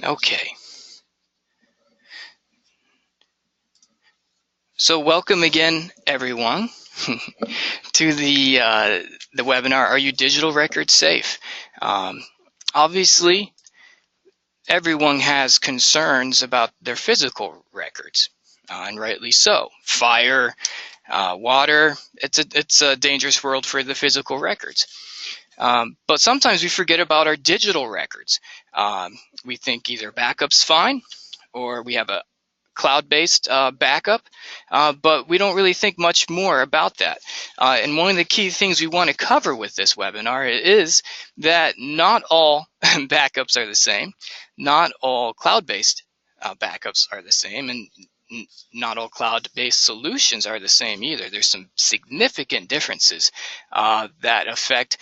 Okay. So welcome again, everyone, to the webinar. Are you digital records safe? Obviously, everyone has concerns about their physical records, and rightly so. Fire, water. It's a dangerous world for the physical records. But sometimes we forget about our digital records. We think either backup's fine, or we have a cloud-based backup, but we don't really think much more about that. And one of the key things we want to cover with this webinar is that not all backups are the same, not all cloud-based backups are the same, and not all cloud-based solutions are the same either. There's some significant differences that affect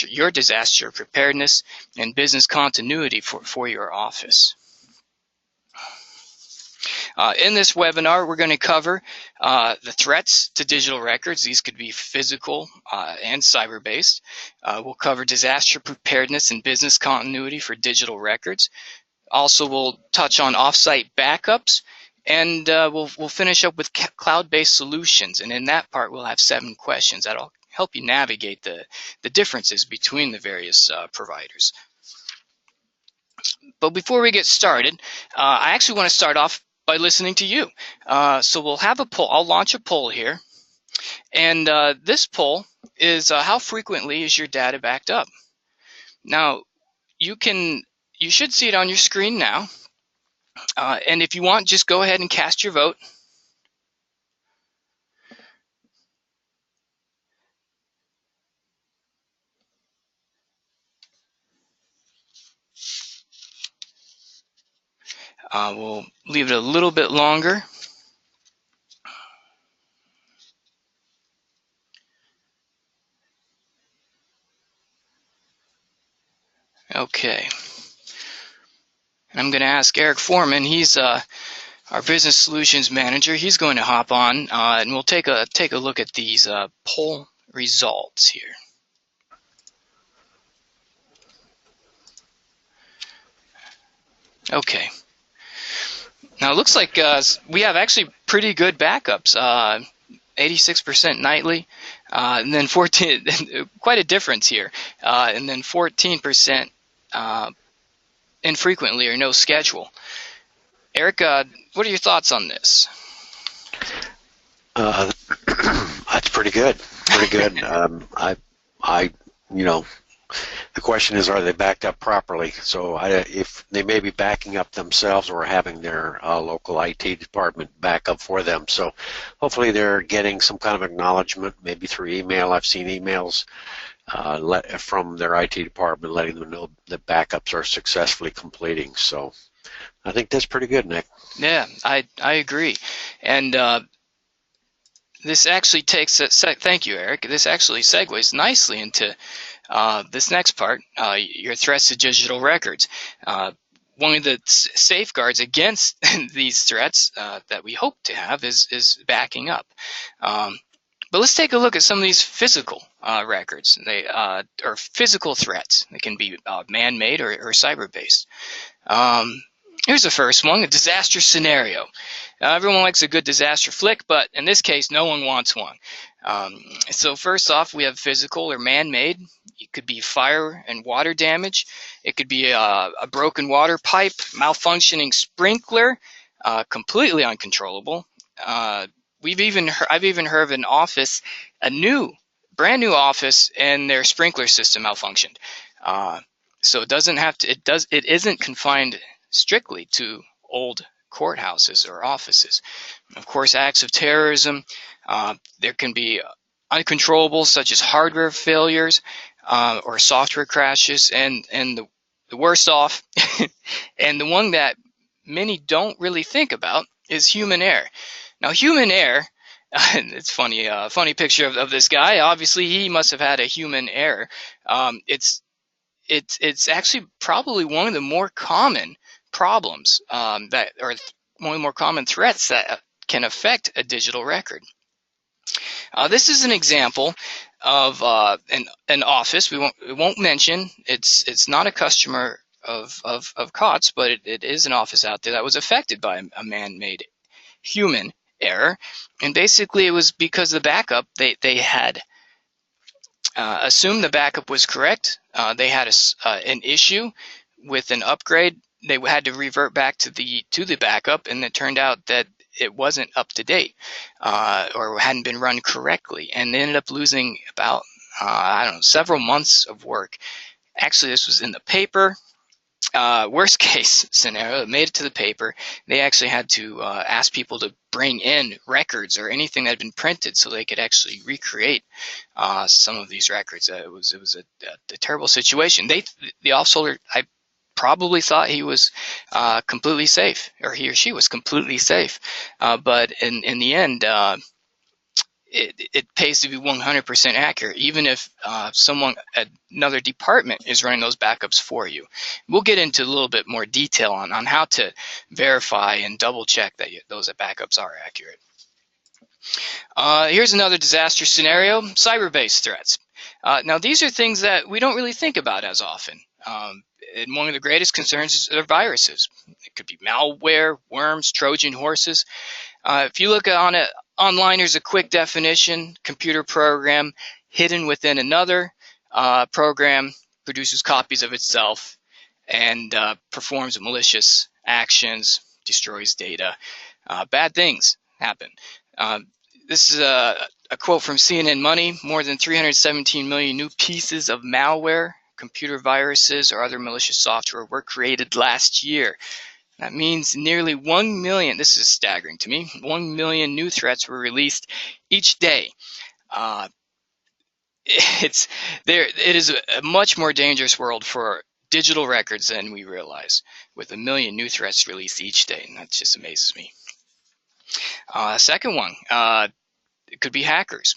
your disaster preparedness and business continuity for your office. In this webinar, we're going to cover the threats to digital records. These could be physical and cyber-based. We'll cover disaster preparedness and business continuity for digital records. Also, we'll touch on offsite backups, and we'll finish up with cloud-based solutions. And in that part, we'll have 7 questions that'll help you navigate the differences between the various providers. But before we get started, I actually want to start off by listening to you. So we'll have a poll. I'll launch a poll here. And this poll is how frequently is your data backed up? Now, you should see it on your screen now. And if you want, just go ahead and cast your vote. We'll leave it a little bit longer. Okay. I'm going to ask Eric Foreman. He's our business solutions manager. He's going to hop on, and we'll take a look at these poll results here. Okay. Now it looks like we have actually pretty good backups. 86% nightly, and then 14. Quite a difference here, and then 14% infrequently or no schedule. Eric, what are your thoughts on this? That's pretty good. Pretty good. The question is, are they backed up properly? So if they may be backing up themselves or having their local IT department back up for them. So hopefully they're getting some kind of acknowledgement, maybe through email. I've seen emails from their IT department letting them know that backups are successfully completing. So I think that's pretty good, Nick. Yeah, I agree. And this actually takes thank you, Eric. This actually segues nicely into this next part, your threats to digital records. One of the safeguards against these threats that we hope to have is backing up. But let's take a look at some of these physical records. They are physical threats. They can be man-made or cyber-based. Here's the first one, a disaster scenario. Everyone likes a good disaster flick, but in this case, no one wants one. So first off, we have physical or man-made. It could be fire and water damage. It could be a broken water pipe, malfunctioning sprinkler, completely uncontrollable. I've even heard of an office, brand new office, and their sprinkler system malfunctioned. So it isn't confined strictly to old courthouses or offices. Of course, acts of terrorism, there can be uncontrollables such as hardware failures or software crashes, and the worst off, and the one that many don't really think about is human error. Now, human error, it's funny, funny picture of this guy. Obviously, he must have had a human error. It's actually probably one of the more common problems one of the more common threats that can affect a digital record. This is an example of an office we won't mention. It's not a customer of COTS, but it is an office out there that was affected by a man-made human error. And basically it was because the backup, they had assumed the backup was correct. They had an issue with an upgrade. They had to revert back to the backup, and it turned out that it wasn't up to date or hadn't been run correctly, and they ended up losing about I don't know, several months of work. Actually, this was in the paper. Worst case scenario, it made it to the paper. They actually had to ask people to bring in records or anything that had been printed so they could actually recreate some of these records. It was a terrible situation. The office holder, I probably thought he was completely safe, or he or she was completely safe, but in the end, it pays to be 100% accurate, even if someone at another department is running those backups for you. We'll get into a little bit more detail on how to verify and double check that those backups are accurate. Here's another disaster scenario: cyber-based threats. Now, these are things that we don't really think about as often. And one of the greatest concerns are viruses. It could be malware, worms, Trojan horses. If you look on it online, there's a quick definition: computer program hidden within another program, produces copies of itself, and performs malicious actions, destroys data. Bad things happen. This is a quote from CNN Money: more than 317 million new pieces of malware, computer viruses, or other malicious software were created last year. That means nearly 1 million, this is staggering to me, 1 million new threats were released each day. It is a much more dangerous world for digital records than we realize, with 1 million new threats released each day, and that just amazes me. Second one, it could be hackers.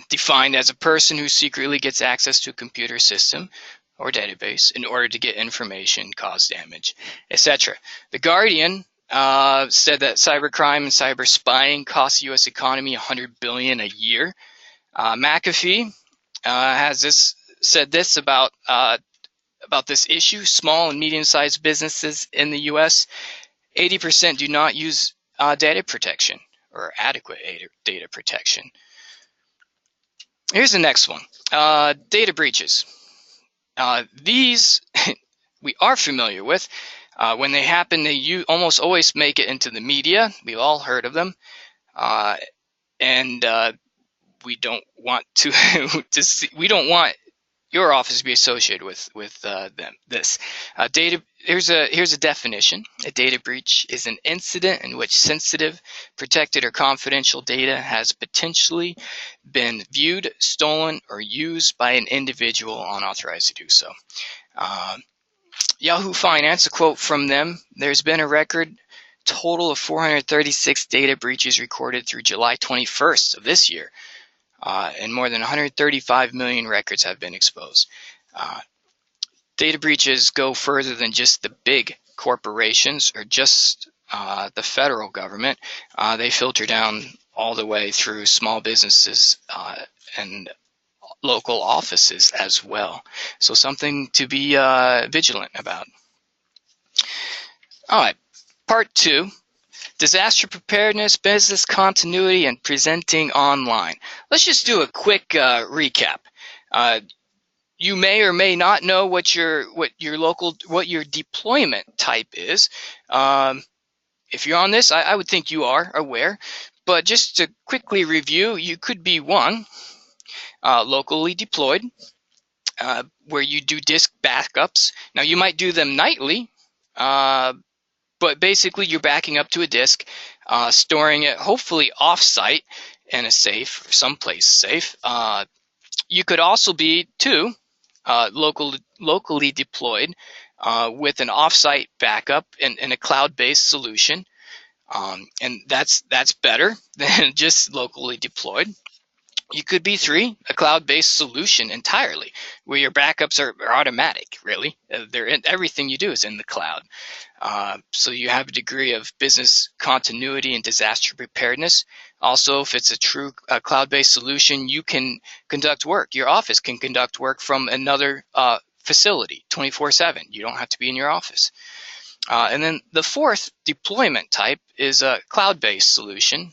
Defined as a person who secretly gets access to a computer system or database in order to get information, cause damage, etc. The Guardian said that cybercrime and cyber spying costs the U.S. economy $100 billion a year. McAfee has said this about this issue: small and medium-sized businesses in the U.S., 80% do not use data protection or adequate data protection. Here's the next one: data breaches. These we are familiar with. When they happen, they almost always make it into the media. We've all heard of them, and we don't want to see, we don't want your office to be associated with them. Here's a definition: a data breach is an incident in which sensitive, protected, or confidential data has potentially been viewed, stolen, or used by an individual unauthorized to do so. Yahoo Finance, a quote from them: there's been a record total of 436 data breaches recorded through July 21st of this year, and more than 135 million records have been exposed. Data breaches go further than just the big corporations or just the federal government. They filter down all the way through small businesses and local offices as well. So something to be vigilant about. All right, part 2. Disaster preparedness, business continuity, and presenting online. Let's just do a quick recap. You may or may not know what your deployment type is. If you're on this, I would think you are aware. But just to quickly review, you could be one, locally deployed, where you do disk backups. Now you might do them nightly, but basically you're backing up to a disk, storing it hopefully off-site in a safe, or someplace safe. You could also be 2, locally deployed with an off-site backup in a cloud-based solution, and that's better than just locally deployed. You could be 3, a cloud-based solution entirely, where your backups are automatic. Really, everything you do is in the cloud. So you have a degree of business continuity and disaster preparedness. Also, if it's a true cloud-based solution, you can conduct work. Your office can conduct work from another facility 24/7. You don't have to be in your office. And then the fourth deployment type is a cloud-based solution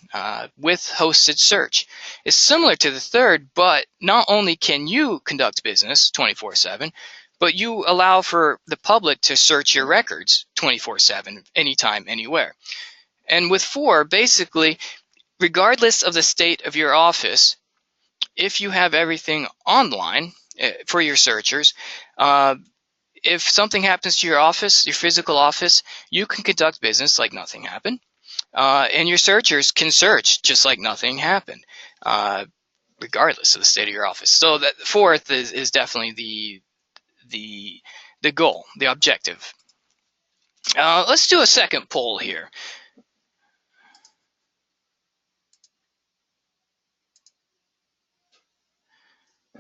with hosted search. It's similar to the third, but not only can you conduct business 24/7, but you allow for the public to search your records 24/7, anytime, anywhere. And with four, basically, regardless of the state of your office, if you have everything online for your searchers, if something happens to your office, your physical office, you can conduct business like nothing happened. And your searchers can search just like nothing happened, regardless of the state of your office. So that fourth is definitely the goal, the objective. Let's do a second poll here.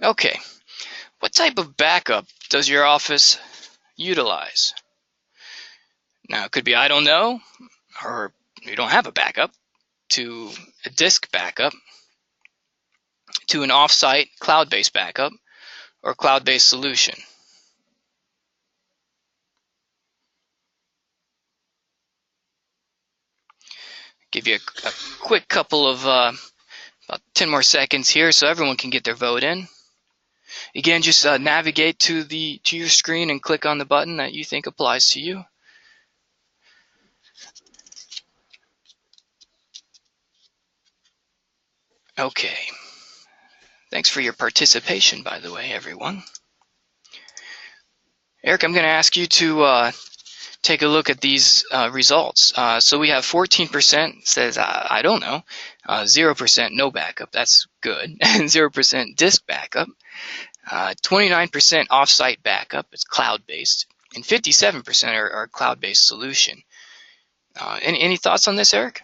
Okay, what type of backup does your office utilize? Now, it could be I don't know, or you don't have a backup, to a disk backup, to an off-site cloud-based backup, or cloud-based solution. Give you a quick couple of about 10 more seconds here so everyone can get their vote in. Again, just navigate to your screen and click on the button that you think applies to you. Okay. Thanks for your participation, by the way, everyone. Eric, I'm going to ask you to take a look at these results. So we have 14% says, I don't know, 0% no backup, that's good, and 0% disk backup, 29% offsite backup, it's cloud-based, and 57% are cloud-based solution. Any thoughts on this, Eric?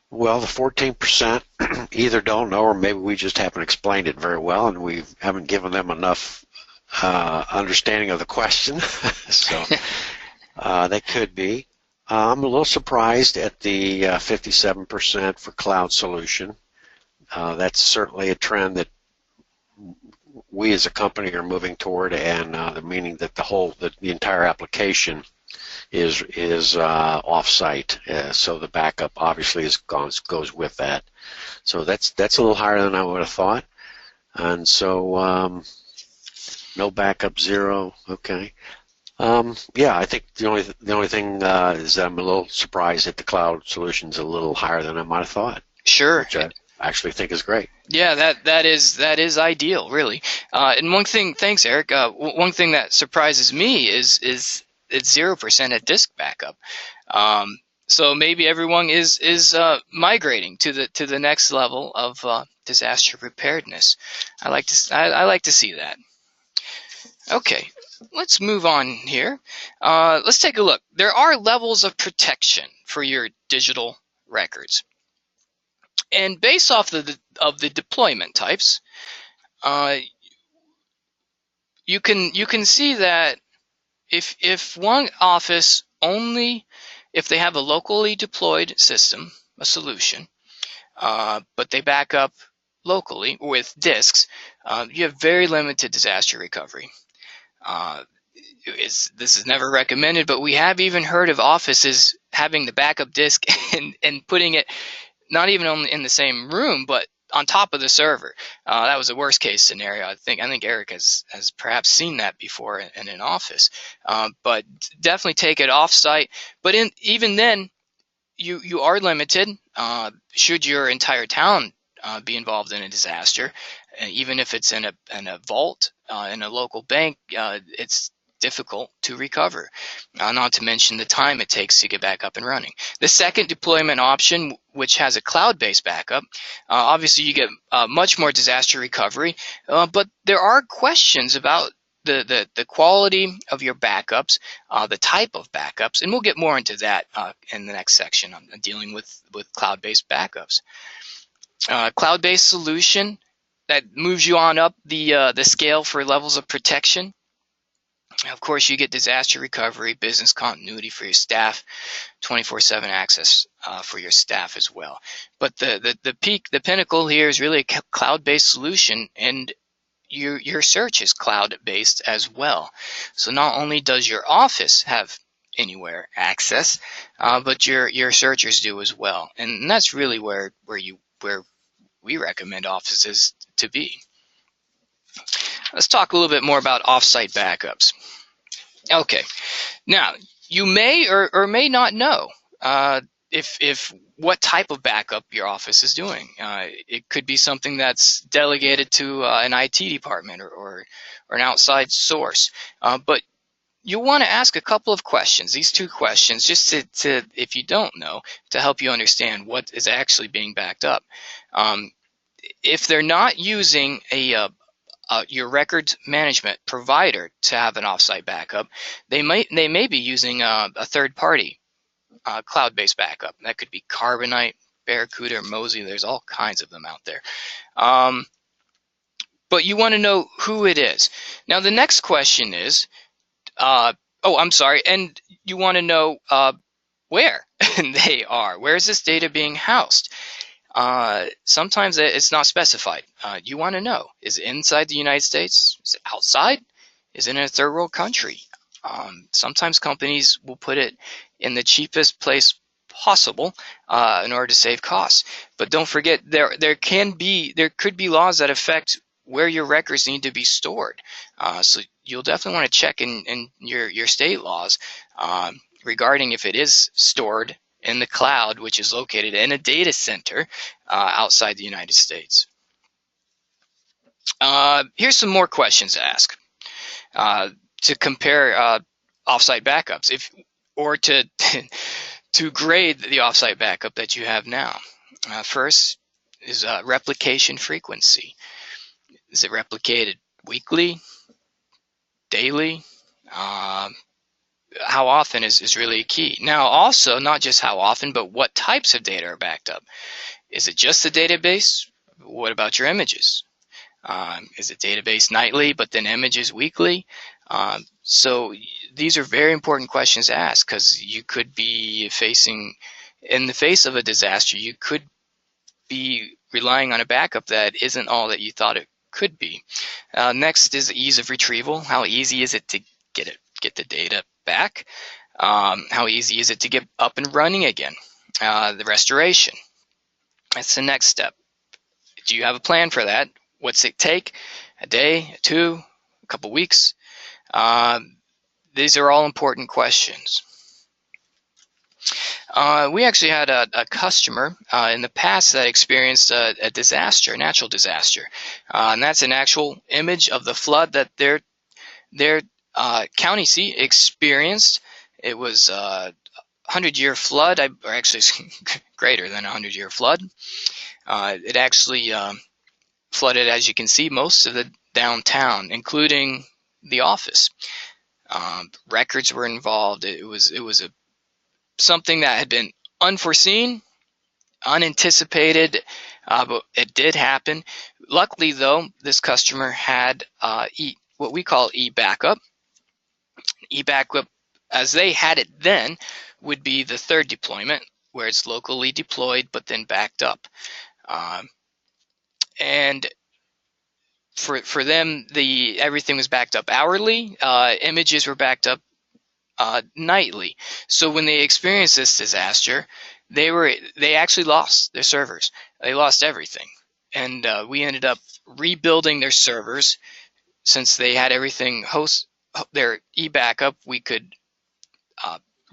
Well, the 14% either don't know, or maybe we just haven't explained it very well, and we haven't given them enough understanding of the question. So that could be. I'm a little surprised at the 57% for cloud solution. That's certainly a trend that we as a company are moving toward, and the meaning that the entire application is off-site, so the backup obviously goes with that. So that's a little higher than I would have thought, and so no backup, 0. Okay. Yeah, I think the only thing is that I'm a little surprised that the cloud solution's a little higher than I might have thought. Sure. Which I actually think is great. Yeah, that is ideal, really. And one thing, thanks, Eric. One thing that surprises me is it's 0% at disk backup. So maybe everyone is migrating to the next level of disaster preparedness. I like to see that. Okay, let's move on here. Let's take a look. There are levels of protection for your digital records, and based off of the deployment types, you can see that if one office only, if they have a locally deployed system, a solution, but they back up locally with disks, you have very limited disaster recovery. This is never recommended, but we have even heard of offices having the backup disk and putting it not even only in the same room, but on top of the server. That was a worst case scenario. I think Eric has perhaps seen that before in an office. But definitely take it off site. But even then, you are limited. Should your entire town be involved in a disaster, even if it's in a vault in a local bank, it's difficult to recover, not to mention the time it takes to get back up and running. The second deployment option, which has a cloud-based backup, obviously you get much more disaster recovery, but there are questions about the quality of your backups, the type of backups, and we'll get more into that in the next section. I'm dealing with cloud-based backups. Cloud-based solution that moves you on up the scale for levels of protection. Of course, you get disaster recovery, business continuity for your staff, 24/7 access for your staff as well. But the peak, the pinnacle here is really a cloud-based solution, and your search is cloud-based as well. So not only does your office have anywhere access, but your searchers do as well, and that's really where we recommend offices to be. Let's talk a little bit more about offsite backups. Okay, now you may or may not know if what type of backup your office is doing. It could be something that's delegated to an IT department or an outside source, but you'll want to ask a couple of questions, these 2 questions, just to, if you don't know, to help you understand what is actually being backed up. If they're not using your records management provider to have an offsite backup, they may be using a third-party cloud-based backup. That could be Carbonite, Barracuda, or Mozy. There's all kinds of them out there. But you want to know who it is. Now, the next question is, and you want to know where they are. Where is this data being housed? Sometimes it's not specified. You want to know, is it inside the United States? Is it outside? Is it in a third world country? Sometimes companies will put it in the cheapest place possible in order to save costs. But don't forget, there could be laws that affect where your records need to be stored. So you'll definitely want to check in your state laws regarding if it is stored in the cloud, which is located in a data center outside the United States. Here's some more questions to ask to compare offsite backups, or to grade the offsite backup that you have now. First is replication frequency. Is it replicated weekly, daily? How often is really key. Now, also, not just how often, but what types of data are backed up. Is it just the database? What about your images? Is it database nightly, but then images weekly? So these are very important questions to ask, because you could be facing, in the face of a disaster, you could be relying on a backup that isn't all that you thought it could be. Next is ease of retrieval. How easy is it to get the data back? How easy is it to get up and running again? The restoration. That's the next step. Do you have a plan for that? What's it take? A day, 2, a couple weeks? These are all important questions. We actually had a customer in the past that experienced a disaster, a natural disaster, and that's an actual image of the flood that their county seat experienced. It was a 100-year flood, or actually greater than a 100-year flood. It actually flooded, as you can see, most of the downtown, including the office. Records were involved. It was something that had been unforeseen, unanticipated, but it did happen. Luckily, though, this customer had what we call eBackup. eBackup, as they had it then, would be the third deployment, where it's locally deployed but then backed up. And for them, everything was backed up hourly. Images were backed up nightly. So when they experienced this disaster, they actually lost their servers. They lost everything, and we ended up rebuilding their servers. Since they had everything their eBackup, we could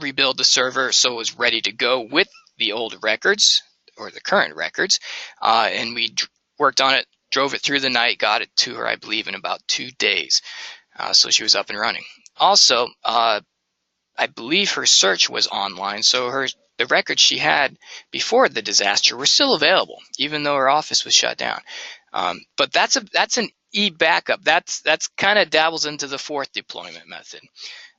rebuild the server so it was ready to go with the old records or the current records, and we worked on it, drove it through the night, got it to her, I believe, in about 2 days. So she was up and running. Also, I believe her search was online, so the records she had before the disaster were still available, even though her office was shut down. But that's an eBackup. That's kind of dabbles into the fourth deployment method.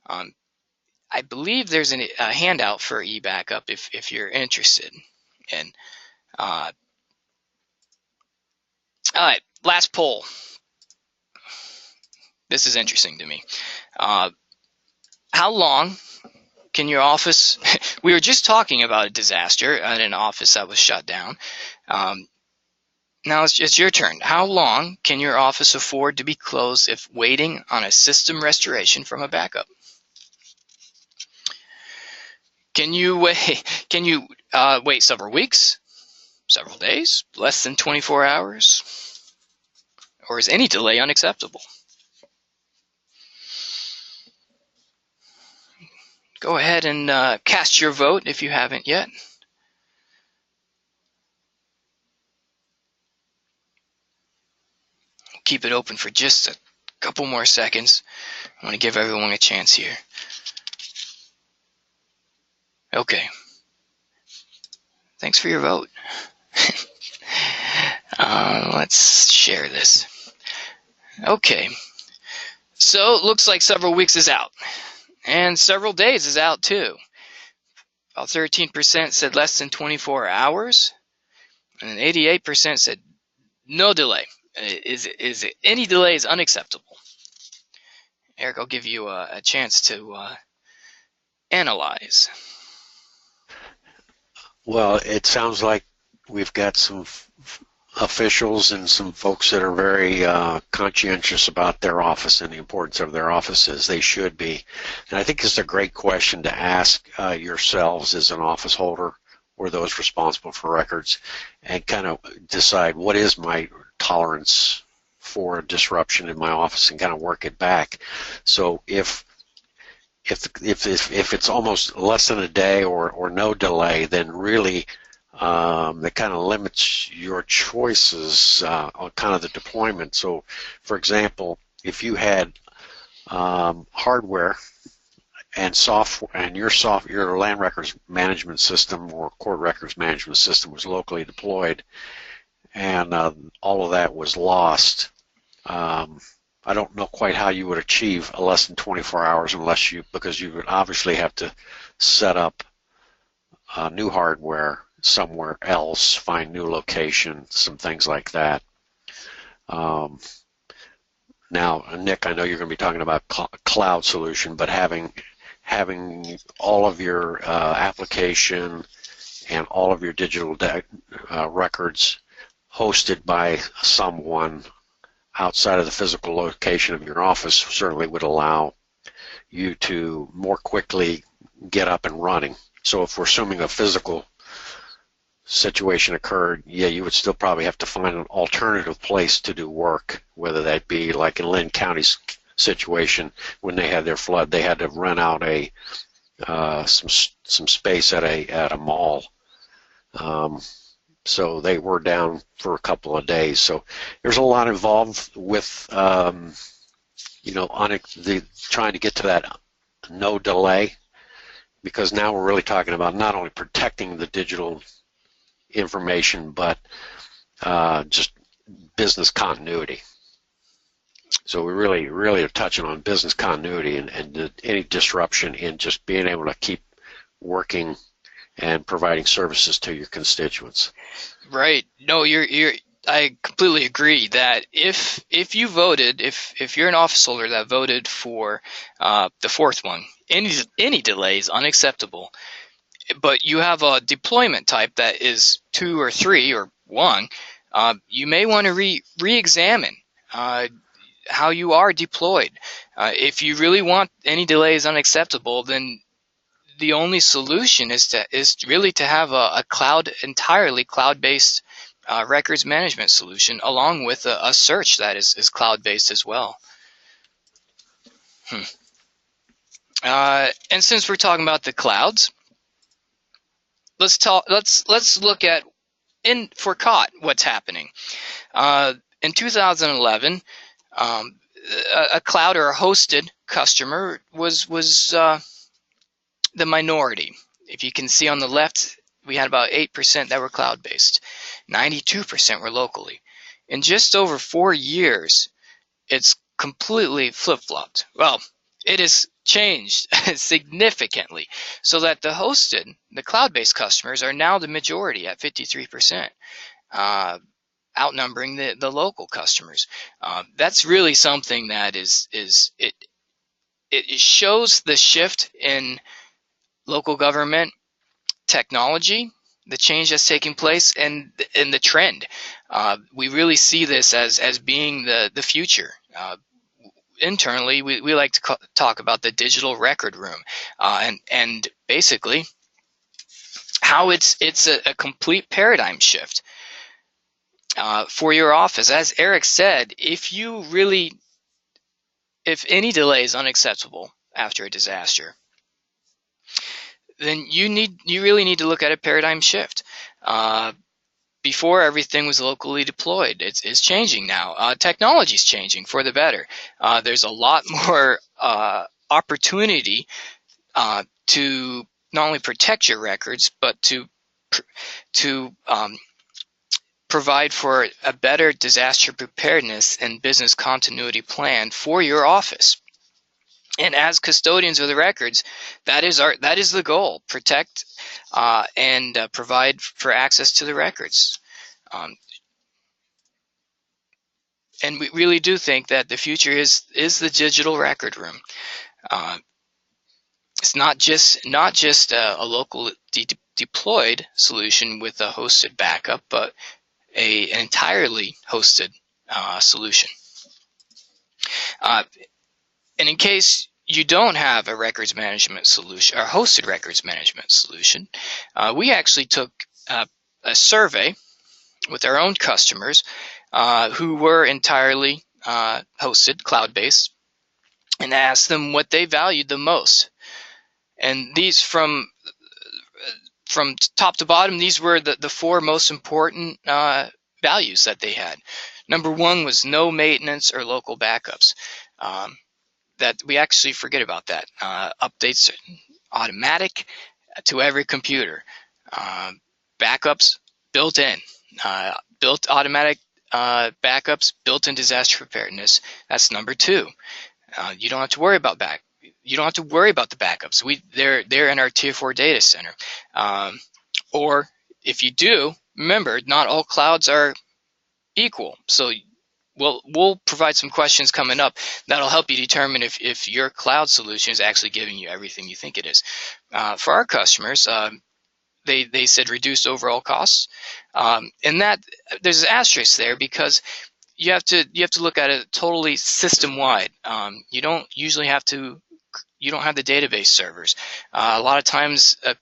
I believe there's a handout for eBackup if you're interested. And all right, last poll. This is interesting to me. How long can your office? We were just talking about a disaster at an office that was shut down. Now it's your turn. How long can your office afford to be closed if waiting on a system restoration from a backup? Can you wait? Can you wait several weeks, several days, less than 24 hours? Or is any delay unacceptable? Go ahead and cast your vote if you haven't yet. Keep it open for just a couple more seconds. I want to give everyone a chance here. Okay. Thanks for your vote. Let's share this. Okay. So it looks like several weeks is out. And several days is out too. About 13% said less than 24 hours. And 88% said no delay. Any delay is unacceptable. Eric, I'll give you a chance to analyze. Well, it sounds like we've got some officials and some folks that are very conscientious about their office and the importance of their offices. They should be. And I think it's a great question to ask yourselves as an office holder or those responsible for records, and kind of decide what is my tolerance for disruption in my office and kind of work it back. So if it's almost less than a day or no delay, then really that kind of limits your choices on kind of the deployment. So, for example, if you had hardware and software, and your land records management system or court records management system was locally deployed, and all of that was lost, I don't know quite how you would achieve a less than 24 hours because you would obviously have to set up new hardware somewhere else, find new location, some things like that. Now, Nick, I know you're going to be talking about cloud solution, but having all of your application and all of your digital records hosted by someone outside of the physical location of your office certainly would allow you to more quickly get up and running. So if we're assuming a physical situation occurred, yeah, you would still probably have to find an alternative place to do work, whether that be like in Lynn County's situation when they had their flood, they had to rent out some space at a mall. So they were down for a couple of days. So there's a lot involved with trying to get to that no delay, because now we're really talking about not only protecting the digital information, but just business continuity. So we really are touching on business continuity and any disruption in just being able to keep working and providing services to your constituents. Right. No, I completely agree that if you voted, if you're an office holder that voted for the fourth one, any delay is unacceptable. But you have a deployment type that is 2 or 3 or 1, you may want to re-examine how you are deployed. If you really want any delays unacceptable, then the only solution is really to have a entirely cloud-based records management solution, along with a search that is cloud-based as well. And since we're talking about the clouds, let's look at for COT what's happening. In 2011, a cloud or a hosted customer was the minority. If you can see on the left, we had about 8% that were cloud-based. 92% were locally. In just over 4 years, it's completely flip-flopped. Well, it has changed significantly, so that the cloud-based customers are now the majority at 53%, outnumbering the local customers. That's really something that it shows the shift in local government technology the change that's taking place and the trend. We really see this as being the future. Internally, we like to talk about the digital record room, and basically how it's a complete paradigm shift for your office. As Eric said, if any delay is unacceptable after a disaster, then you really need to look at a paradigm shift. Before, everything was locally deployed. It's changing now. Technology's changing for the better. There's a lot more opportunity to not only protect your records, but to provide for a better disaster preparedness and business continuity plan for your office. And as custodians of the records, that is the goal: protect and provide for access to the records. And we really do think that the future is the digital record room. It's not just a local deployed solution with a hosted backup, but an entirely hosted solution. And in case you don't have a records management solution or hosted records management solution, we actually took a survey with our own customers who were entirely hosted, cloud-based, and asked them what they valued the most. And these, from top to bottom, these were the four most important values that they had. Number one was no maintenance or local backups. That we actually forget about that. Updates automatic to every computer. Backups built in. Built automatic backups, built-in disaster preparedness. That's number two. You don't have to worry about You don't have to worry about the backups. They're in our Tier 4 data center. Or if you do, remember, not all clouds are equal. So we'll provide some questions coming up that'll help you determine if your cloud solution is actually giving you everything you think it is. For our customers, they said reduced overall costs, and that there's an asterisk there because you have to look at it totally system wide. You don't have the database servers. A lot of times a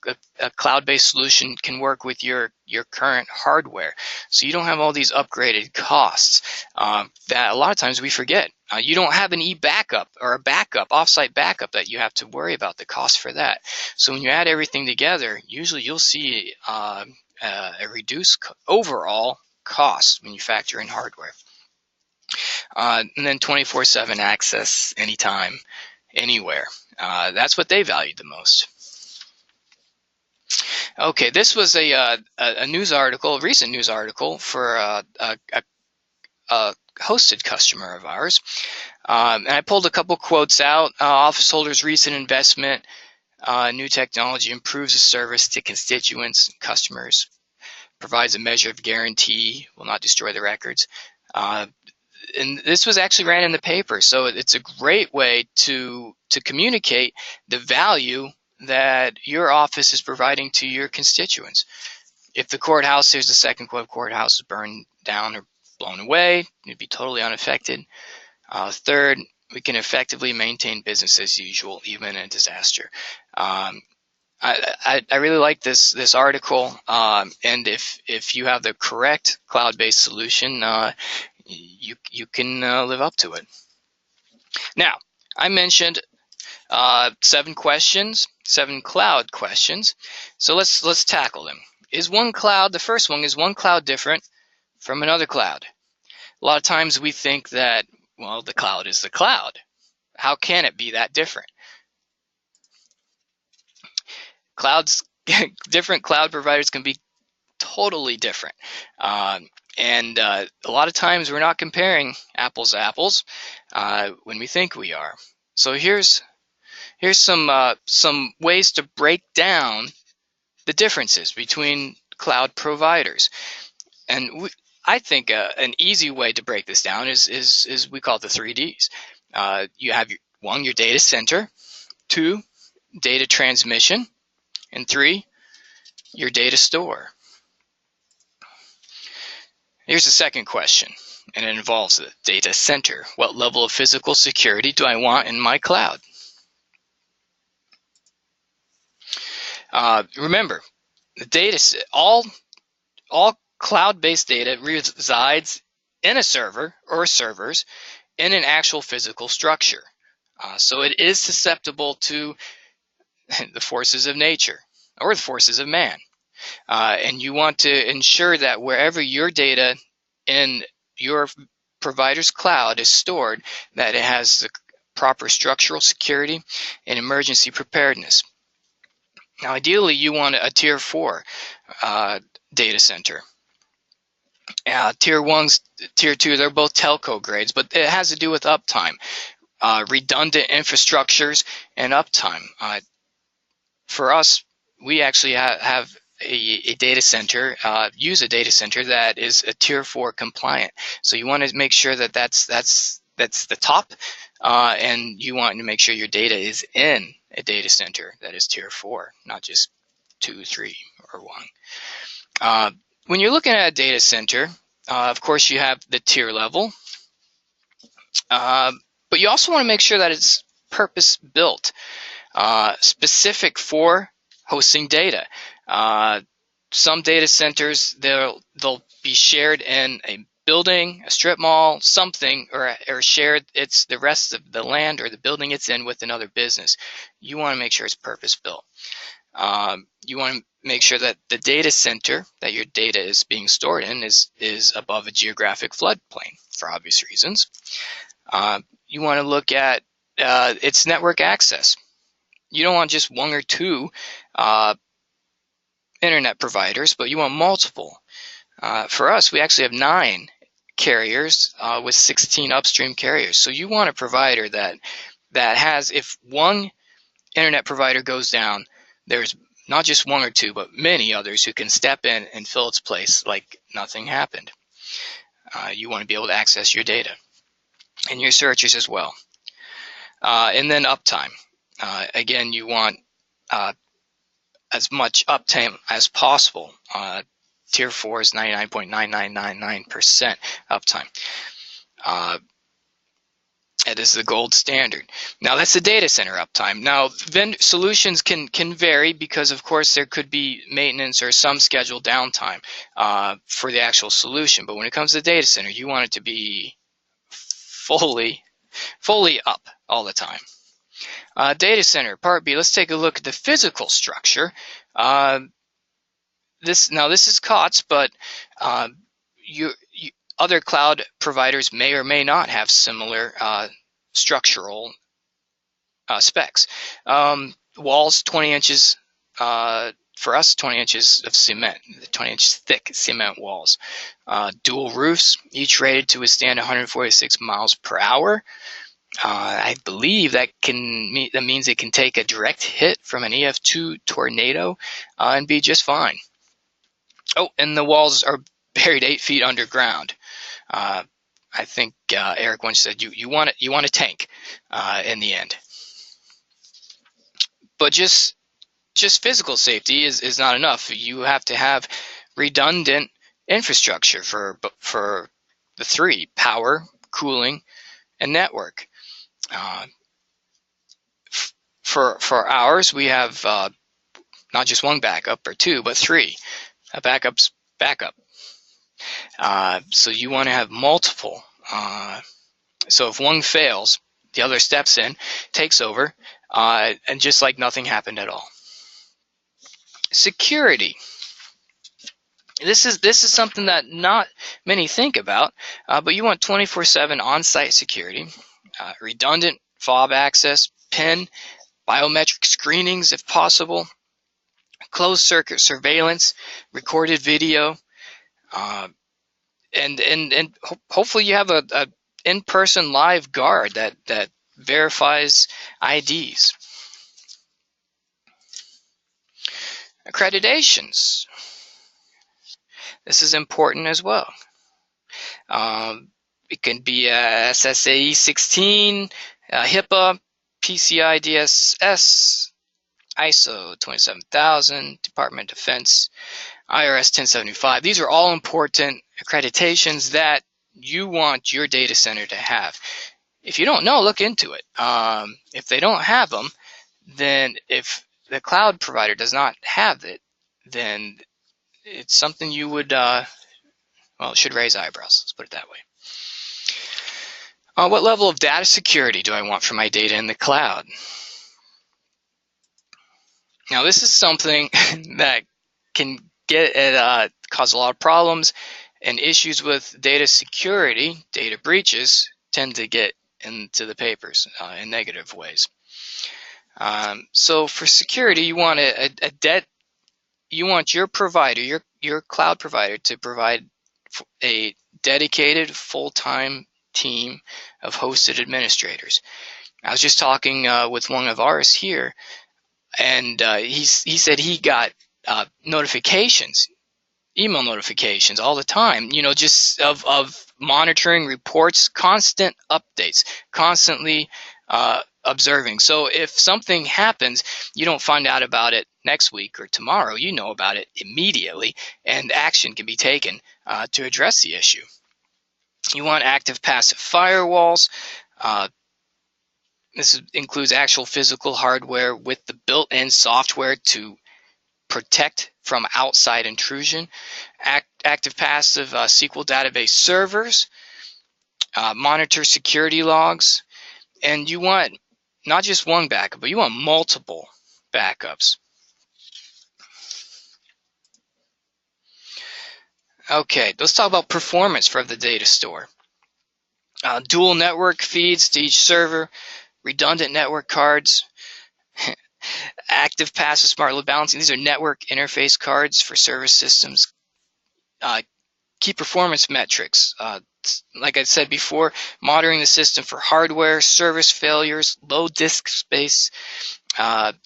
cloud-based solution can work with your current hardware. So you don't have all these upgraded costs that a lot of times we forget. You don't have an e-backup or a backup, offsite backup that you have to worry about the cost for that. So when you add everything together, usually you'll see a reduced overall cost when you factor in hardware. And then 24/7 access anytime, anywhere. That's what they valued the most. Okay, this was a news article, a recent news article for a hosted customer of ours. And I pulled a couple quotes out. Office holders' recent investment, new technology improves the service to constituents and customers, provides a measure of guarantee, will not destroy the records. And this was actually ran in the paper, so it's a great way to communicate the value that your office is providing to your constituents. If the courthouse, here's the second quote, courthouse is burned down or blown away, you'd be totally unaffected. Third, we can effectively maintain business as usual, even in a disaster. I really like this article, and if you have the correct cloud-based solution, you can live up to it. Now, I mentioned 7 cloud questions. So let's tackle them. The first one, is one cloud different from another cloud? A lot of times we think that, well, the cloud is the cloud. How can it be that different? Different cloud providers can be totally different. And a lot of times we're not comparing apples to apples when we think we are. So here's some ways to break down the differences between cloud providers. And I think an easy way to break this down is we call it the 3Ds. You have your data center, 2, data transmission, and 3, your data store. Here's the second question, and it involves the data center. What level of physical security do I want in my cloud? Remember, the data, all cloud-based data resides in a server or servers in an actual physical structure. So it is susceptible to the forces of nature or the forces of man. And you want to ensure that wherever your data in your provider's cloud is stored, that it has the proper structural security and emergency preparedness. Now, ideally, you want a Tier 4 data center. Tier 1s, Tier 2, they're both telco grades, but it has to do with uptime, redundant infrastructures, and uptime. For us, we actually have a data center, use a data center that is a Tier 4 compliant. So you want to make sure that that's the top, and you want to make sure your data is in a data center that is Tier 4, not just 2, 3, or 1. When you're looking at a data center, of course you have the tier level, but you also want to make sure that it's purpose-built, specific for hosting data. Some data centers, they'll be shared in a building, a strip mall, something, or shared it's the rest of the land or the building it's in with another business. You want to make sure it's purpose-built. You want to make sure that the data center that your data is being stored in is above a geographic floodplain for obvious reasons. You want to look at its network access. You don't want just one or two internet providers, but you want multiple. For us, we actually have 9 carriers with 16 upstream carriers. So you want a provider that has, if one internet provider goes down, there's not just 1 or 2, but many others who can step in and fill its place like nothing happened. You want to be able to access your data and your searches as well. And then uptime. Again, you want as much uptime as possible. Tier 4 is 99.9999% uptime. It is the gold standard. Now that's the data center uptime. Now solutions can vary because of course there could be maintenance or some scheduled downtime for the actual solution. But when it comes to the data center, you want it to be fully up all the time. Data center, part B. Let's take a look at the physical structure. This is COTS, but other cloud providers may or may not have similar structural specs. Walls, 20 inches. For us, 20 inches of cement, 20 inch thick cement walls. Dual roofs, each rated to withstand 146 miles per hour. I believe that means it can take a direct hit from an EF2 tornado and be just fine. Oh, and the walls are buried 8 feet underground. I think Eric once said you want a tank in the end. But just physical safety is not enough. You have to have redundant infrastructure for the 3: power, cooling, and network. For ours, we have not just 1 backup or 2, but 3. A backup's backup. So you want to have multiple. So if one fails, the other steps in, takes over, and just like nothing happened at all. Security. This is something that not many think about, but you want 24/7 on-site security, redundant fob access, PIN, biometric screenings if possible, closed circuit surveillance, recorded video, and hopefully you have a in-person live guard that verifies IDs. Accreditations. This is important as well. It can be SSAE 16, HIPAA, PCI DSS, ISO 27000, Department of Defense. IRS 1075. These are all important accreditations that you want your data center to have. If you don't know, look into it. If they don't have them, then if the cloud provider does not have it, then it's something you would, well, it should raise eyebrows. Let's put it that way. What level of data security do I want for my data in the cloud? Now, this is something that can cause a lot of problems, and issues with data security, data breaches, tend to get into the papers in negative ways. So for security, you want you want your provider, your cloud provider, to provide a dedicated full-time team of hosted administrators. I was just talking with one of ours here, and he said he got notifications, email notifications all the time, just of monitoring reports, constant updates, constantly observing. So if something happens, you don't find out about it next week or tomorrow. You know about it immediately, and action can be taken to address the issue. You want active passive firewalls. This includes actual physical hardware with the built-in software to protect from outside intrusion. Active passive SQL database servers. Monitor security logs. And you want not just one backup, but you want multiple backups. Okay, let's talk about performance for the data store. Dual network feeds to each server, redundant network cards, active passive smart load balancing. These are network interface cards for service systems. Key performance metrics. Like I said before, monitoring the system for hardware, service failures, low disk space,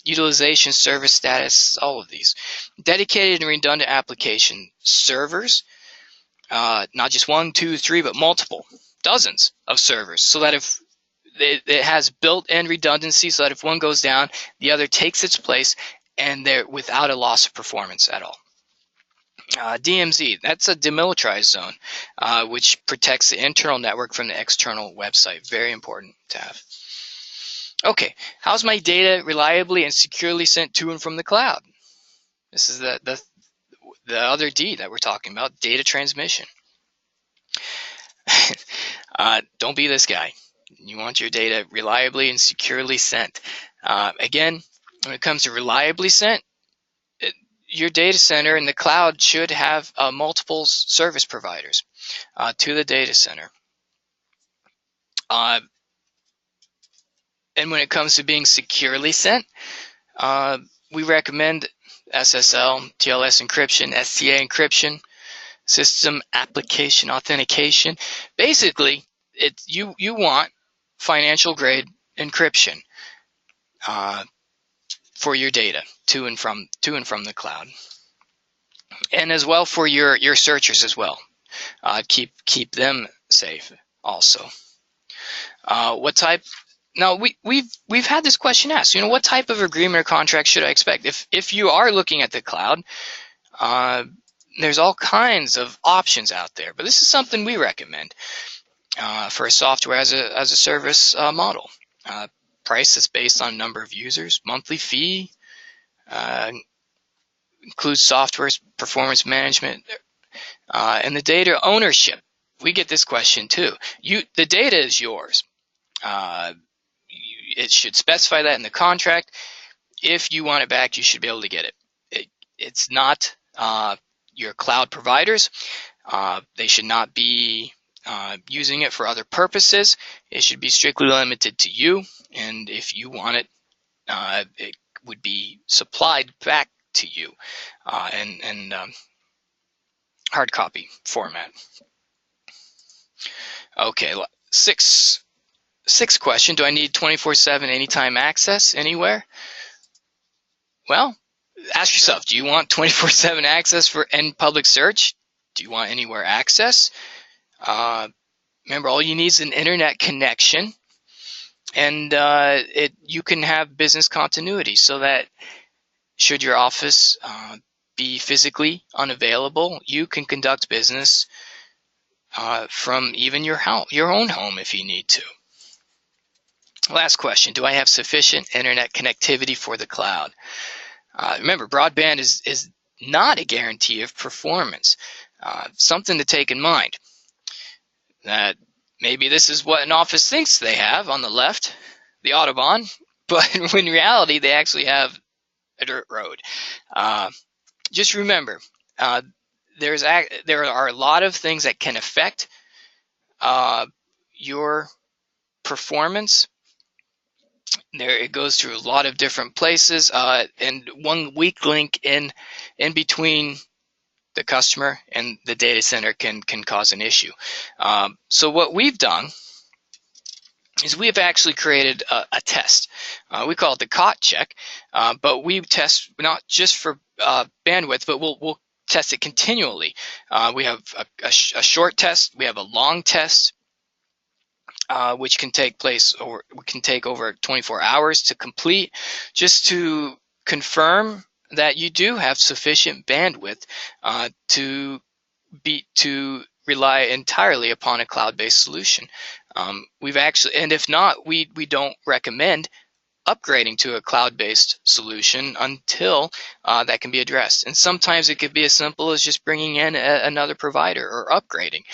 utilization, service status, all of these. Dedicated and redundant application servers, not just 1, 2, 3, but multiple, dozens of servers, so that if it has built-in redundancy, so that if one goes down, the other takes its place, and they're without a loss of performance at all. DMZ, that's a demilitarized zone, which protects the internal network from the external website. Very important to have. Okay, how's my data reliably and securely sent to and from the cloud? This is the other D that we're talking about, data transmission. Don't be this guy. You want your data reliably and securely sent. Again, when it comes to reliably sent, your data center in the cloud should have multiple service providers to the data center. And when it comes to being securely sent, we recommend SSL, TLS encryption, SCA encryption, system application authentication. Basically, you want financial grade encryption for your data to and from the cloud, and as well for your searchers as well. Keep them safe also. What type? Now we've had this question asked. What type of agreement or contract should I expect if you are looking at the cloud? There's all kinds of options out there, but this is something we recommend for a software as a service model. Price that's based on number of users, monthly fee, includes software's performance management, and the data ownership. We get this question too. The data is yours. It should specify that in the contract. If you want it back, you should be able to get it. It's not your cloud providers. They should not be using it for other purposes. It should be strictly limited to you, and if you want it, it would be supplied back to you in hard copy format. Okay, sixth question, do I need 24/7 anytime access anywhere? Well, ask yourself, do you want 24/7 access for end public search? Do you want anywhere access? Remember, all you need is an internet connection, and you can have business continuity, so that should your office be physically unavailable, you can conduct business from even your own home if you need to. Last question, do I have sufficient internet connectivity for the cloud? Remember, broadband is not a guarantee of performance. Something to take in mind. That maybe this is what an office thinks they have on the left, the Autobahn, but in reality they actually have a dirt road. Just remember, there are a lot of things that can affect your performance. It goes through a lot of different places, and one weak link in between the customer and the data center can cause an issue. So what we've done is we've actually created a test. We call it the COT check, but we test not just for bandwidth, but we'll test it continually. We have a short test, we have a long test, which can take place or can take over 24 hours to complete, just to confirm that you do have sufficient bandwidth to rely entirely upon a cloud-based solution. We've actually, and if not, we don't recommend upgrading to a cloud-based solution until that can be addressed. And sometimes it could be as simple as just bringing in another provider or upgrading.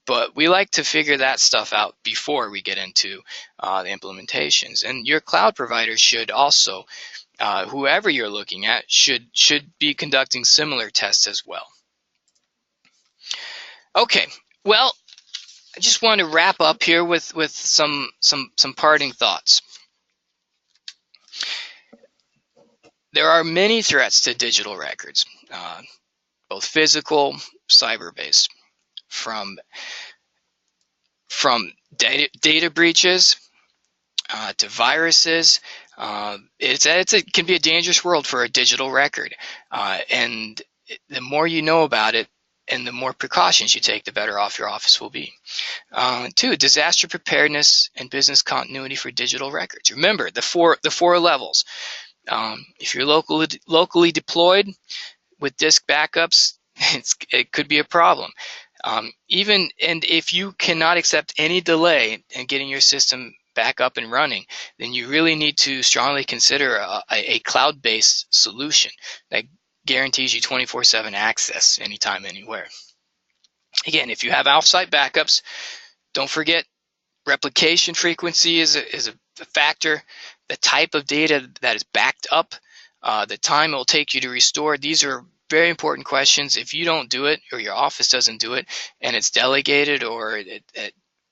But we like to figure that stuff out before we get into the implementations. And your cloud provider should also, whoever you're looking at, should be conducting similar tests as well. Okay, well, I just want to wrap up here with some parting thoughts. There are many threats to digital records, both physical, cyber-based, from data breaches to viruses. It can be a dangerous world for a digital record, and the more you know about it and the more precautions you take, the better off your office will be. 2, disaster preparedness and business continuity for digital records. Remember the four levels. If you're locally deployed with disk backups, it could be a problem. And if you cannot accept any delay in getting your system back up and running, then you really need to strongly consider a cloud-based solution that guarantees you 24/7 access anytime, anywhere. Again, if you have offsite backups, don't forget replication frequency is a factor. The type of data that is backed up, the time it will take you to restore. These are very important questions. If you don't do it, or your office doesn't do it, and it's delegated, or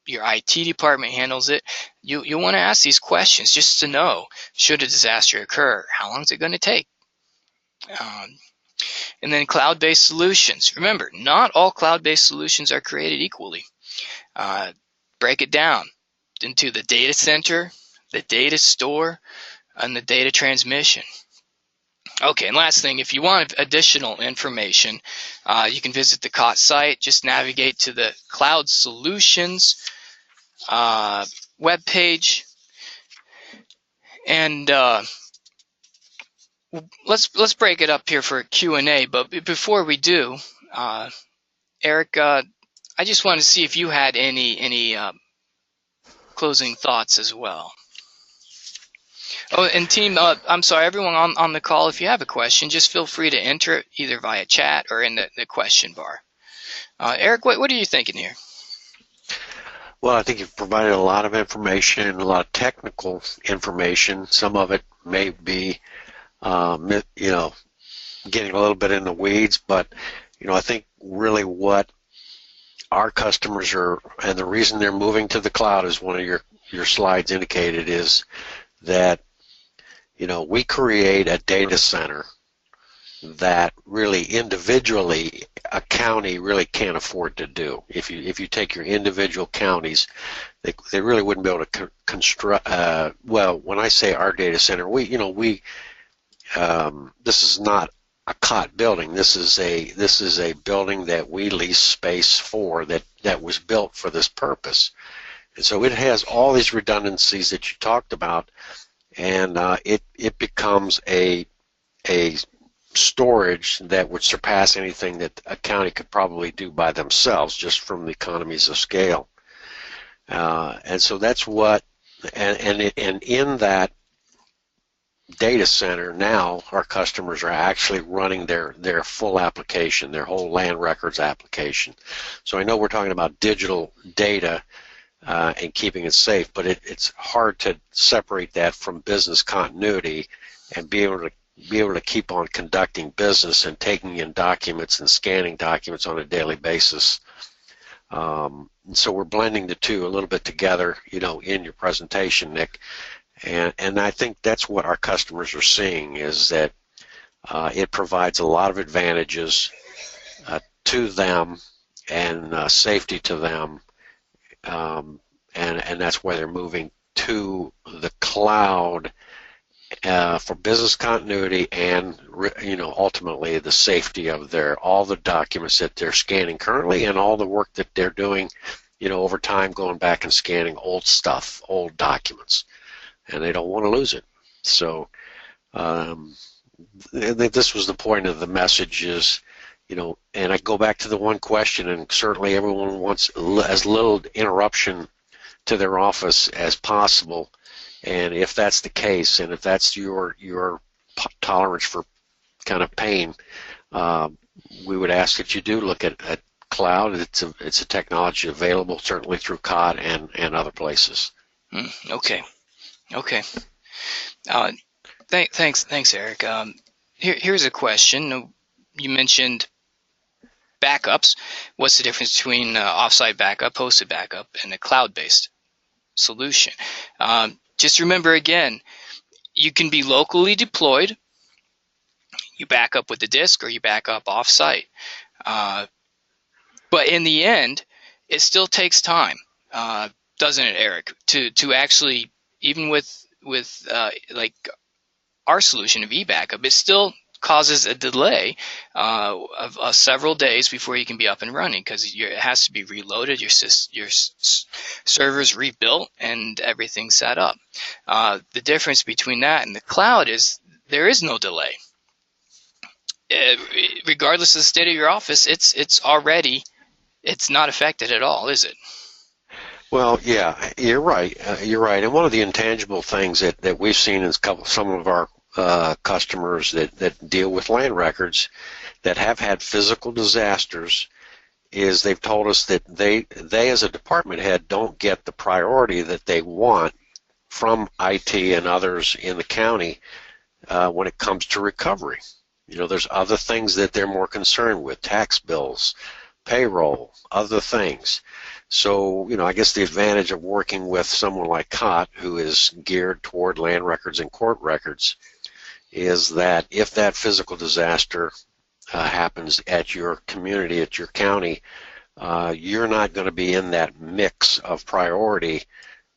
your IT department handles it, you want to ask these questions just to know, should a disaster occur, how long is it going to take? And then cloud-based solutions. Remember, not all cloud-based solutions are created equally. Break it down into the data center, the data store, and the data transmission. Okay, and last thing, if you want additional information, you can visit the COT site. Just navigate to the Cloud Solutions webpage, and let's break it up here for a Q&A. But before we do, Eric, I just want to see if you had any closing thoughts as well. Oh, and team, I'm sorry, everyone on the call, if you have a question, just feel free to enter it either via chat or in the question bar. Eric, what are you thinking here? Well, I think you've provided a lot of information, a lot of technical information. Some of it may be, getting a little bit in the weeds, but, I think really what our customers are, and the reason they're moving to the cloud, as one of your slides indicated, is that we create a data center that really individually a county really can't afford to do. If you take your individual counties, they really wouldn't be able to construct. Well, when I say our data center, this is not a COT building. This is a building that we lease space for that was built for this purpose, and so it has all these redundancies that you talked about. And it becomes a storage that would surpass anything that a county could probably do by themselves, just from the economies of scale. And so that's what, and in that data center now, our customers are actually running their full application, their whole land records application. So I know we're talking about digital data and keeping it safe, but it's hard to separate that from business continuity and be able to keep on conducting business and taking in documents and scanning documents on a daily basis. So we're blending the two a little bit together, in your presentation, Nick. And I think that's what our customers are seeing, is that it provides a lot of advantages to them and safety to them, and that's why they're moving to the cloud for business continuity and ultimately the safety of all the documents that they're scanning currently and all the work that they're doing, over time, going back and scanning old stuff, old documents. And they don't want to lose it. So this was the point of the message is, and I go back to the one question, and certainly everyone wants as little interruption to their office as possible. And if that's the case, and if that's your tolerance for kind of pain, we would ask that you do look at cloud. It's a technology available certainly through COT and other places. Okay. Thanks, Eric. Here's a question. You mentioned backups. What's the difference between offsite backup, hosted backup, and a cloud-based solution? Just remember again, you can be locally deployed. You back up with the disk, or you back up offsite. But in the end, it still takes time, doesn't it, Eric? To actually, even with like our solution of eBackup, it still causes a delay of several days before you can be up and running, because it has to be reloaded, your servers rebuilt, and everything set up. The difference between that and the cloud is there is no delay. Regardless of the state of your office, it's not affected at all, is it? Well, yeah, you're right. And one of the intangible things that we've seen in some of our customers that deal with land records that have had physical disasters is they've told us that they as a department head don't get the priority that they want from IT and others in the county when it comes to recovery. There's other things that they're more concerned with: tax bills, payroll, other things. So, I guess the advantage of working with someone like COT, who is geared toward land records and court records, is that if that physical disaster happens at your community, at your county, you're not going to be in that mix of priority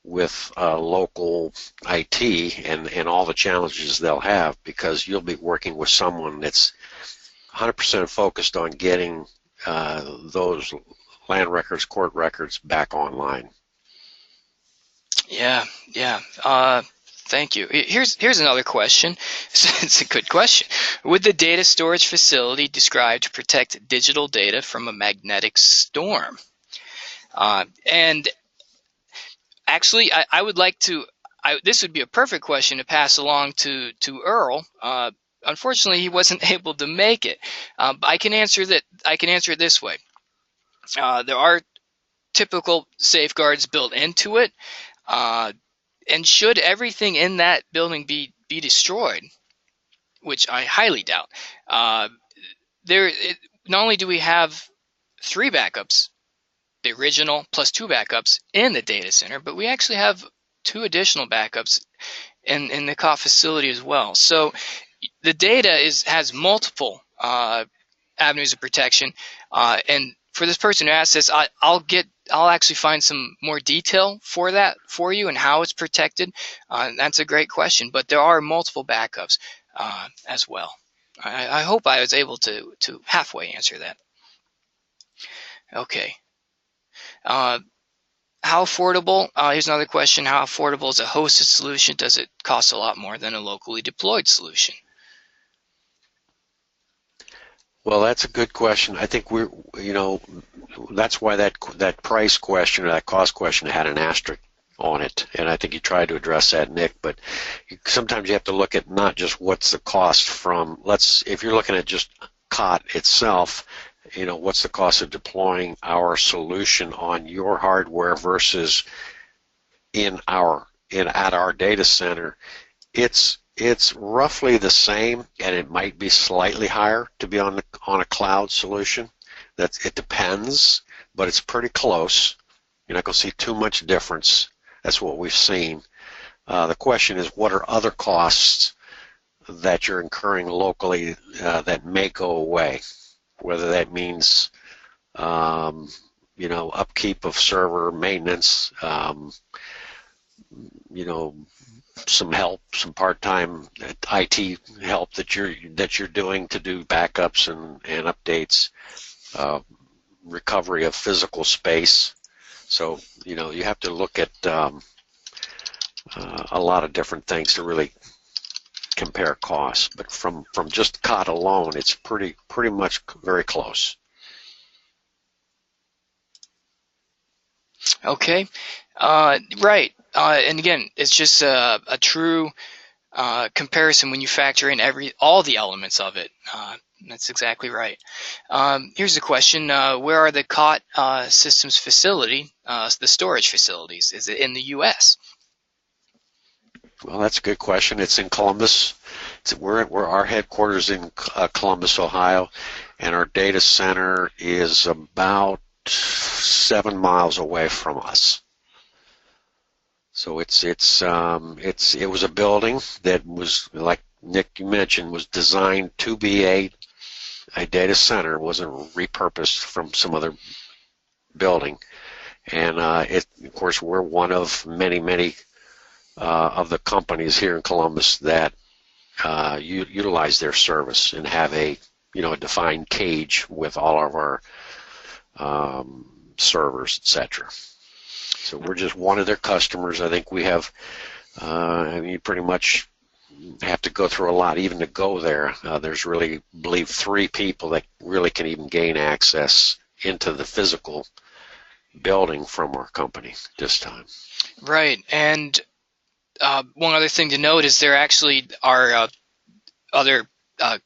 with local IT and all the challenges they'll have, because you'll be working with someone that's 100% focused on getting those land records, court records back online. Yeah. Thank you. Here's another question. It's a good question. Would the data storage facility described to protect digital data from a magnetic storm? And actually, I would like to. This would be a perfect question to pass along to Earl. Unfortunately, he wasn't able to make it. I can answer that. I can answer it this way. There are typical safeguards built into it, and should everything in that building be destroyed, which I highly doubt, not only do we have 3 backups, the original plus 2 backups in the data center, but we actually have 2 additional backups in the COT facility as well. So the data has multiple avenues of protection, and for this person who asked this, I'll actually find some more detail for that for you and how it's protected. That's a great question, but there are multiple backups as well. I hope I was able to halfway answer that. Okay. How affordable? Here's another question. How affordable is a hosted solution? Does it cost a lot more than a locally deployed solution? Well, that's a good question. I think that's why that price question or that cost question had an asterisk on it, and I think you tried to address that, Nick. But sometimes you have to look at not just what's the cost from. If you're looking at just COT itself, what's the cost of deploying our solution on your hardware versus at our data center. It's roughly the same, and it might be slightly higher to be on a cloud solution. It depends, but it's pretty close. You're not going to see too much difference. That's what we've seen. The question is, what are other costs that you're incurring locally that may go away? Whether that means upkeep of server maintenance, some help, some part-time IT help that you're doing to do backups and updates, recovery of physical space. So you have to look at a lot of different things to really compare costs. But from just COT alone, it's pretty much very close. Okay, right. And again, it's just a true comparison when you factor in all the elements of it. That's exactly right. Here's a question: where are the COT systems facility, the storage facilities? Is it in the U.S.? Well, that's a good question. It's in Columbus. We're our headquarters in Columbus, Ohio, and our data center is about 7 miles away from us. So it was a building that was, like Nick, you mentioned, was designed to be a data center. It wasn't repurposed from some other building. And of course, we're one of many of the companies here in Columbus that utilize their service and have a defined cage with all of our servers, etc. So we're just one of their customers. I think we have, you pretty much have to go through a lot even to go there. There's really, I believe, 3 people that really can even gain access into the physical building from our company this time. Right, and one other thing to note is there actually are other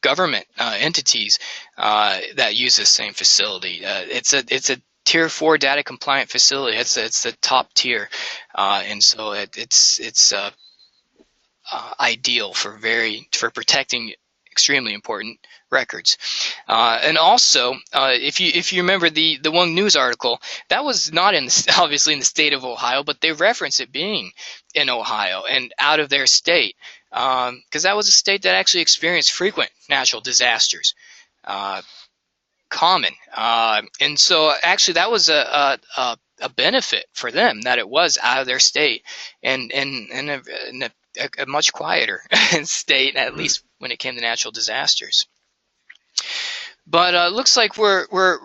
government entities that use the same facility. It's a Tier 4 data compliant facility. It's the top tier, and so it's ideal for protecting extremely important records. And also, if you remember the one news article, that was not obviously in the state of Ohio, but they reference it being in Ohio and out of their state, because that was a state that actually experienced frequent natural disasters. Common, and so actually that was a benefit for them that it was out of their state and in a much quieter state, at least when it came to natural disasters. But looks like we're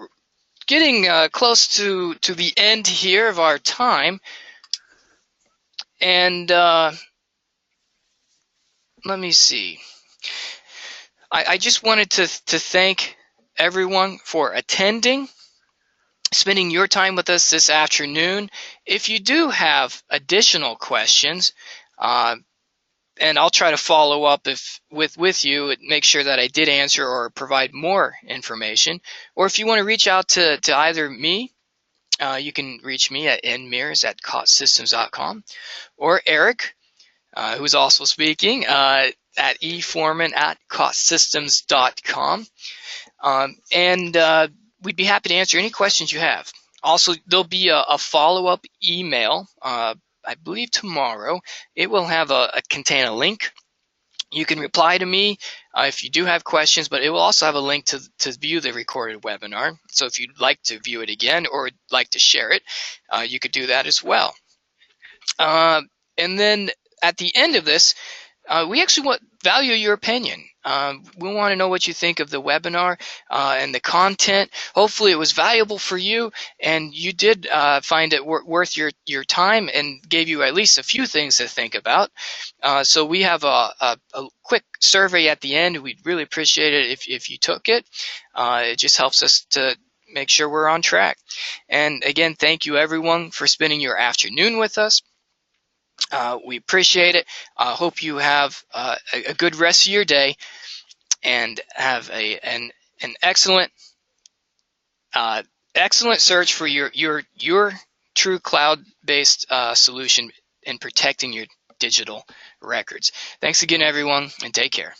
getting close to the end here of our time, and let me see. I just wanted to thank everyone for attending, spending your time with us this afternoon. If you do have additional questions, and I'll try to follow up with you and make sure that I did answer or provide more information. Or if you want to reach out to either me, you can reach me at nmears@cotsystems.com, or Eric, who's also speaking, at eforeman@cotsystems.com. And we'd be happy to answer any questions you have. Also, there'll be a follow-up email, I believe tomorrow. It will have contain a link. You can reply to me if you do have questions, but it will also have a link to view the recorded webinar. So if you'd like to view it again or like to share it, you could do that as well. And then at the end of this, we actually value your opinion. We want to know what you think of the webinar and the content. Hopefully it was valuable for you and you did find it worth your time and gave you at least a few things to think about. So we have a quick survey at the end. We'd really appreciate it if you took it. It just helps us to make sure we're on track. And again, thank you everyone for spending your afternoon with us. We appreciate it. Hope you have a good rest of your day and have an excellent excellent search for your true cloud-based solution in protecting your digital records. Thanks again, everyone, and take care.